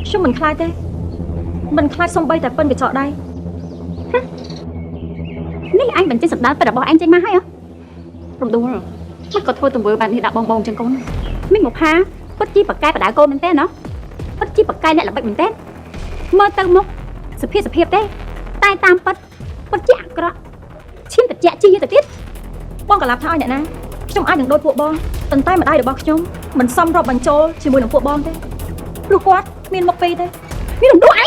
ខ្ញុំមិនខ្លាចទេមិនខ្លាចសំបីតែប៉ិនកញ្ចក់ដៃនេះអញបញ្ចេញសម្ដៅពិតរបស់អញចេញមកហើយហ៎រំដួលមិនក៏ធ្វើទង្វើបែបនេះដាក់បងចឹងកូនមីងមកផាពិតជាបកកែបដៅកូនមែនទេណោះពិតជាបកកែអ្នកល្បិចមែនទេមើលទៅមុខសុភាពទេតែតាមពិតជាអាក្រក់ឈាមត្រជាក់ជាទៅទៀតបងក៏ឡាប់ថាឲ្យអ្នកណាខ្ញុំអាចនឹងដូចពួកបងប៉ុន្តែម្ដាយរបស់ខ្ញុំមិនសមរាប់បញ្ចូលជាមួយនឹងពួកបងទេព្រោះគាត់មានមុខពីរទេមានរំដួលអ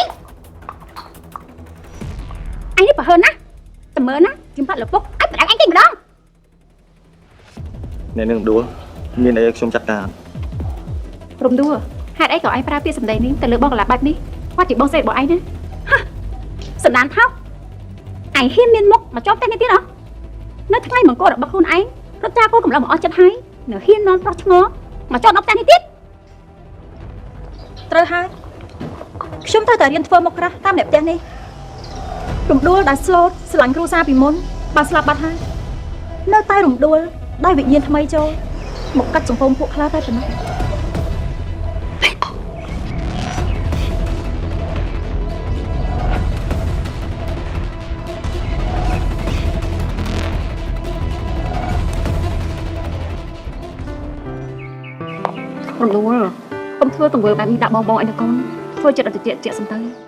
ញនេះប្រហើនណាតែមើលណាខ្ញុំផាត់លពុកអញបដៅអញគេម្ដងអ្នកនឹងដួលមានអីខ្ញុំចាត់ការរំដួលហេតុអីក៏ឯងប្រើពាក្យសម្ដីនេះទៅលើបងកលាបែបនេះគាត់ជាបងស្រីរបស់ឯងណាសម្ដានថោកឯងហ៊ានមានមុខមកជាប់តែនេះទៀតហ៎នៅថ្ងៃមង្គលរបស់ខ្លួនឯងរត់ចាកូនកំឡុងមកអស់ចិត្តហើយនៅហ៊ាននាំប្រុសឆ្ងល់មកជាប់នៅផ្ទះនេះទៀតត្រូវហើយខ្ញុំត្រូវតែរៀនធ្វើមុខក្រាស់តាមអ្នកផ្ទះនេះរំដួលដែលស្លូតស្រឡាញ់គ្រួសារពីមុនបានស្លាប់បាត់ហើយនៅតែរំដួលដោយវិញ្ញាណថ្មីចូលមកកាត់ចំពោះពួកខ្លាតែប៉ុណ្ណោះរំដួលកុំធ្វើទង្វើបែបនេះដាក់បងអីណាកូនធ្វើចិត្តអត់ត្រជាក់សិនទៅ